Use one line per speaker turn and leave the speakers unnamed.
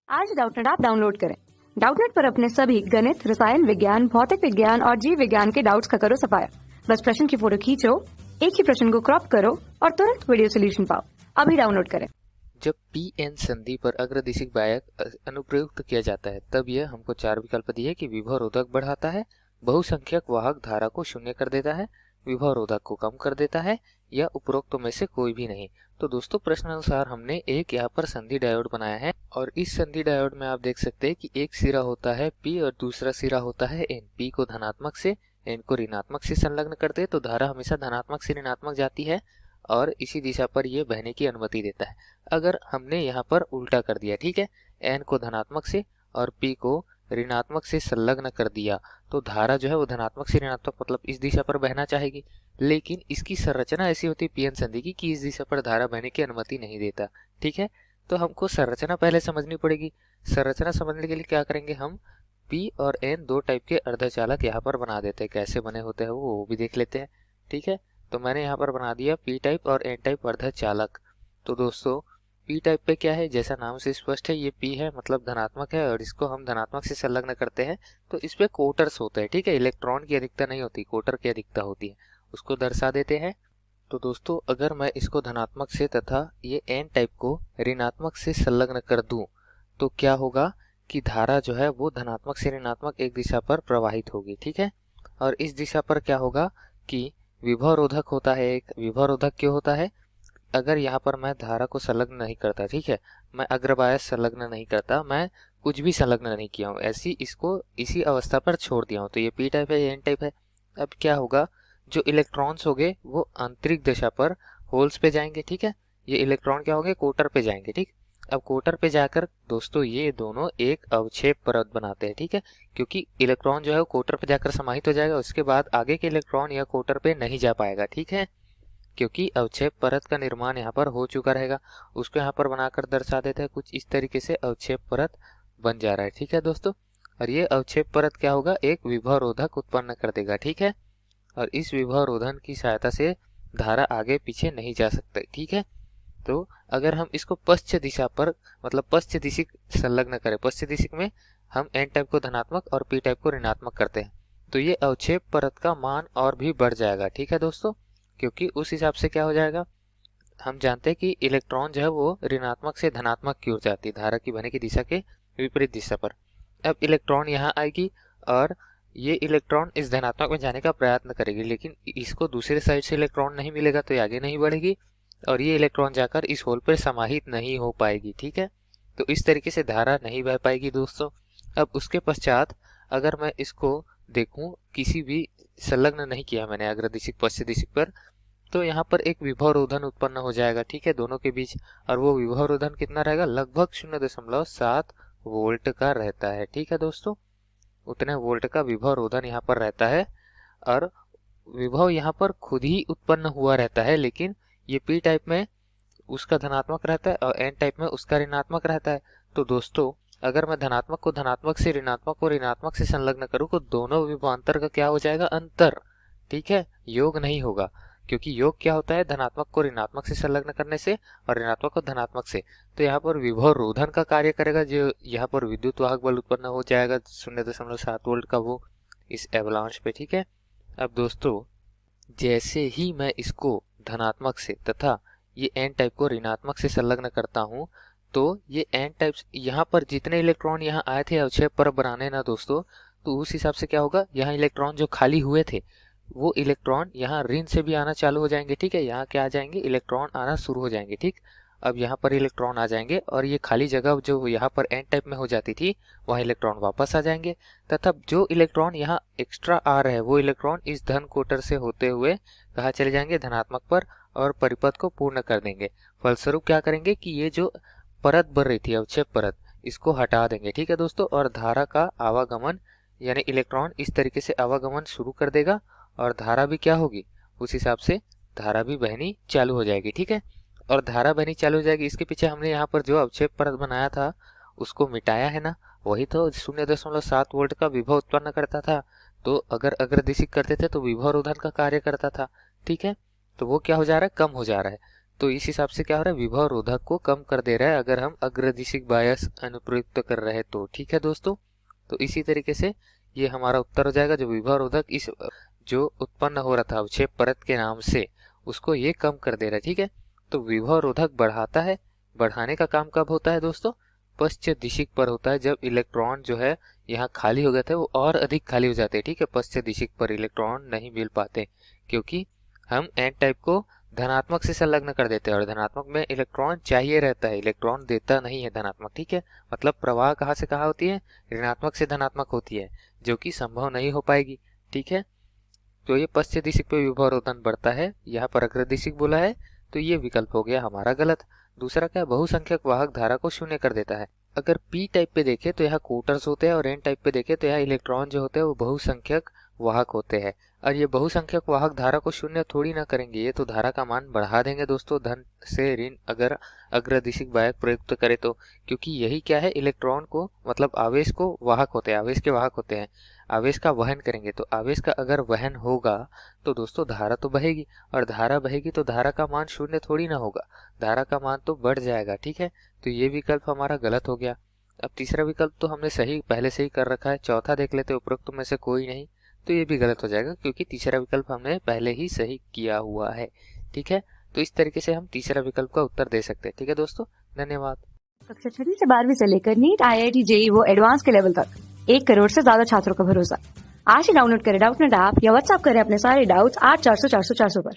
आज Doubtnut app download करें। Doubtnut पर अपने सभी गणित, रसायन विज्ञान, भौतिक विज्ञान और जीव विज्ञान के डाउट्स का करो सफाया। बस प्रश्न की फोटो खींचो, एक ही प्रश्न को क्रॉप करो और तुरंत वीडियो सोल्यूशन पाओ। अभी डाउनलोड करें।
जब पी एन संधि पर अग्रदिशिक बायक अनुप्रयुक्त किया जाता है तब यह हमको चार विकल्प दिए कि विभव रोधक बढ़ाता है, बहुसंख्यक वाहक धारा को शून्य कर देता है, विभव रोधक को कम कर देता है या उपरोक्तों में से कोई भी नहीं। तो दोस्तों प्रश्नानुसार हमने एक यहाँ पर संधि डायोड बनाया है और इस संधि डायोड में आप देख सकते हैं कि एक सिरा होता है P और दूसरा सिरा होता है N। P को धनात्मक से N को ऋणात्मक से संलग्न करते हैं तो धारा हमेशा धनात्मक से ऋणात्मक जाती है और इसी दिशा पर यह बहने की अनुमति देता है। अगर हमने यहाँ पर उल्टा कर दिया, ठीक है, N को धनात्मक से और P को ऋणात्मक से संलग्न कर दिया तो धारा जो है वो धनात्मक से ऋणात्मक मतलब इस दिशा पर बहना चाहेगी, लेकिन इसकी संरचना ऐसी होती है पीएन संधि की कि इस दिशा पर धारा बहने की अनुमति नहीं देता। ठीक है, तो हमको संरचना पहले समझनी पड़ेगी। संरचना समझने के लिए क्या करेंगे, हम P और N दो टाइप के अर्धचालक यहाँ पर बना देते हैं। कैसे बने होते हैं वो भी देख लेते हैं। ठीक है, तो मैंने यहाँ पर बना दिया P टाइप और N टाइप अर्धचालक। तो दोस्तों P टाइप पे क्या है, जैसा नाम से स्पष्ट है, ये P है मतलब धनात्मक है और इसको हम धनात्मक से संलग्न करते हैं तो इस पे कोटर्स होते हैं। ठीक है, इलेक्ट्रॉन की अधिकता नहीं होती, कोटर की अधिकता होती है, उसको दर्शा देते हैं। तो दोस्तों अगर मैं इसको धनात्मक से तथा ये N टाइप को ऋणात्मक से संलग्न कर दूं तो क्या होगा कि धारा जो है वो धनात्मक से ऋणात्मक एक दिशा पर प्रवाहित होगी। ठीक है, और इस दिशा पर क्या होगा कि विभव रोधक होता है। एक विभव रोधक क्यों होता है, अगर यहाँ पर मैं धारा को संलग्न नहीं करता, ठीक है, मैं अग्रबायस संलग्न नहीं करता, मैं कुछ भी संलग्न नहीं किया हूँ, ऐसी इसको इसी अवस्था पर छोड़ दिया हूँ तो ये P टाइप है, ये N टाइप है। अब क्या होगा, जो इलेक्ट्रॉन्स होंगे वो आंतरिक दिशा पर होल्स पे जाएंगे। ठीक है, ये इलेक्ट्रॉन क्या होंगे, कोटर पे जाएंगे। ठीक, अब कोटर पे जाकर दोस्तों ये दोनों एक अवक्षेप परत बनाते हैं। ठीक है, क्योंकि इलेक्ट्रॉन जो है वो कोटर पे जाकर समाहित हो जाएगा, उसके बाद आगे के इलेक्ट्रॉन या कोटर पे नहीं जा पाएगा। ठीक है, क्योंकि अवक्षेप परत का निर्माण यहाँ पर हो चुका रहेगा, उसको यहाँ पर बनाकर दर्शा देते हैं। कुछ इस तरीके से अवक्षेप परत बन जा रहा है। ठीक है दोस्तों, और ये अवक्षेप परत क्या होगा, एक विभव रोधक उत्पन्न कर देगा। ठीक है, और इस विभव रोधन की सहायता से धारा आगे पीछे नहीं जा सकती। ठीक है, तो अगर हम इसको पश्चिम दिशा पर मतलब पश्चिम दिशिक संलग्न करें, पश्चिम दिशिक में हम N टाइप को धनात्मक और P टाइप को ऋणात्मक करते हैं तो ये अवक्षेप परत का मान और भी बढ़ जाएगा। ठीक है दोस्तों, क्योंकि उस हिसाब से क्या हो जाएगा, हम जानते हैं कि इलेक्ट्रॉन जो है वो ऋणात्मक से धनात्मक की ओर जाती है, धारा की बहने की दिशा के विपरीत दिशा पर। अब इलेक्ट्रॉन यहाँ आएगी और ये इलेक्ट्रॉन इस धनात्मक में जाने का प्रयत्न करेगी, लेकिन इसको दूसरे साइड से इलेक्ट्रॉन नहीं मिलेगा तो ये आगे नहीं बढ़ेगी और ये इलेक्ट्रॉन जाकर इस होल पर समाहित नहीं हो पाएगी। ठीक है, तो इस तरीके से धारा नहीं बह पाएगी दोस्तों। अब उसके पश्चात अगर मैं इसको देखूं, किसी भी संलग्न नहीं किया मैंने अग्रदिशिक पश्चिम दिशिक पर, तो यहाँ पर एक विभव रोधन उत्पन्न हो जाएगा। ठीक है, दोनों के बीच, और वो विभव रोधन कितना रहेगा, लगभग 0.7 वोल्ट का रहता है। ठीक है दोस्तों, उतने वोल्ट का विभव रोधन यहाँ पर रहता है और विभव यहाँ पर खुद ही उत्पन्न हुआ रहता है, लेकिन ये P टाइप में उसका धनात्मक रहता है और N टाइप में उसका ऋणात्मक रहता है। तो दोस्तों अगर मैं धनात्मक को धनात्मक से ऋणात्मक को ऋणात्मक से संलग्न करूं तो दोनों विभवांतर का क्या हो जाएगा, अंतर। ठीक है, योग नहीं होगा, क्योंकि योग क्या होता है, धनात्मक को ऋणात्मक से संलग्न करने से और ऋणात्मक को धनात्मक से। तो यहाँ पर विभव रोधन का कार्य करेगा, जो यहाँ पर विद्युत वाहक बल उत्पन्न हो जाएगा 0.7 वोल्ट का वो इस एवलांच पे। ठीक है, अब दोस्तों जैसे ही मैं इसको धनात्मक से तथा ये N टाइप को ऋणात्मक से संलग्न करता हूँ तो ये N टाइप यहाँ पर जितने इलेक्ट्रॉन यहाँ आए थे अवक्षेप परत बनाने ना दोस्तों, तो उस हिसाब से क्या होगा, यहाँ इलेक्ट्रॉन जो खाली हुए थे वो इलेक्ट्रॉन यहाँ ऋण से भी आना चालू हो जाएंगे। ठीक है, यहाँ क्या आ जाएंगे, इलेक्ट्रॉन आना शुरू हो जाएंगे। ठीक, अब यहाँ पर इलेक्ट्रॉन आ जाएंगे और ये खाली जगह जो यहाँ पर N टाइप में हो जाती थी वहाँ इलेक्ट्रॉन वापस आ जाएंगे तथा जो इलेक्ट्रॉन यहाँ एक्स्ट्रा आ रहे हैं वो इलेक्ट्रॉन इस धन कोटर से होते हुए कहाँ चले जाएंगे, धनात्मक पर, और परिपथ को पूर्ण कर देंगे। फलस्वरूप क्या करेंगे कि ये जो परत बन रही थी अवक्षेप परत, इसको हटा देंगे। ठीक है दोस्तों, और धारा का आवागमन यानी इलेक्ट्रॉन इस तरीके से आवागमन शुरू कर देगा और धारा भी क्या होगी, उस हिसाब से धारा भी बहनी चालू हो जाएगी। ठीक है, और धारा बहनी चालू हो जाएगी। इसके पीछे हमने यहाँ पर जो अवक्षेप परत बनाया था उसको मिटाया है ना, वही तो 0.7 वोल्ट का विभव उत्पन्न करता था। तो अगर अग्रदिशिक करते थे तो विभव रोधन का कार्य करता था। ठीक है, तो वो क्या हो जा रहा है, कम हो जा रहा है। तो इस हिसाब से क्या हो रहा है, विभव रोधक को कम कर दे रहा है अगर हम अग्रदिशिक बायस अनुप्रयुक्त कर रहे हैं तो। ठीक है दोस्तों, तो इसी तरीके से ये हमारा उत्तर हो जाएगा। जो विभव रोधक इस जो उत्पन्न हो रहा था अवक्षेप परत के नाम से, उसको ये कम कर दे रहा है। ठीक है, तो विभव रोधक बढ़ाता है। बढ़ाने का काम कब होता है दोस्तों, पश्च दिशिक पर होता है। जब इलेक्ट्रॉन जो है यहाँ खाली हो गए थे वो और अधिक खाली हो जाते हैं। ठीक है, पश्च दिशिक पर इलेक्ट्रॉन नहीं मिल पाते क्योंकि हम एन टाइप को धनात्मक से संलग्न कर देते हैं और धनात्मक में इलेक्ट्रॉन चाहिए रहता है, इलेक्ट्रॉन देता नहीं है धनात्मक। ठीक है, मतलब प्रवाह कहाँ से कहाँ होती है, ऋणात्मक से धनात्मक होती है, जो कि संभव नहीं हो पाएगी। ठीक है, तो ये पश्च दिशिक पे विभव रोधन बढ़ता है, यहाँ पर अग्रदिशिक बोला है, तो ये विकल्प हो गया हमारा गलत। दूसरा क्या है, बहुसंख्यक वाहक धारा को शून्य कर देता है। अगर पी टाइप पे देखें तो यहाँ कोटर्स होते हैं और एन टाइप पे देखें तो यहाँ इलेक्ट्रॉन जो होते हैं वो बहुसंख्यक वाहक होते हैं। और ये बहुसंख्यक वाहक धारा को शून्य थोड़ी ना करेंगे, ये तो धारा का मान बढ़ा देंगे दोस्तों, धन से ऋण अगर अग्रदिशिक बायक प्रयुक्त करे तो। क्योंकि यही क्या है, इलेक्ट्रॉन को मतलब आवेश को वाहक होते हैं, आवेश के वाहक होते हैं, आवेश का वहन करेंगे। तो आवेश का अगर वहन होगा तो दोस्तों धारा तो बहेगी, और धारा बहेगी तो धारा का मान शून्य थोड़ी ना होगा, धारा का मान तो बढ़ जाएगा। ठीक है, तो ये विकल्प हमारा गलत हो गया। अब तीसरा विकल्प तो हमने सही पहले से ही कर रखा है। चौथा देख लेते हैं, उपरोक्त में से कोई नहीं, तो ये भी गलत हो जाएगा क्योंकि तीसरा विकल्प हमने पहले ही सही किया हुआ है। ठीक है, तो इस तरीके से हम तीसरा विकल्प का उत्तर दे सकते हैं। ठीक है दोस्तों, धन्यवाद।
कक्षा 6 से 12वीं से लेकर नीट, IIT, JEE वो एडवांस के लेवल तक 1 करोड़ से ज्यादा छात्रों का भरोसा। आज ही डाउनलोड करें डाउटनेट ऐप या व्हाट्सएप करें अपने सारे डाउट्स 8400 400 400 पर।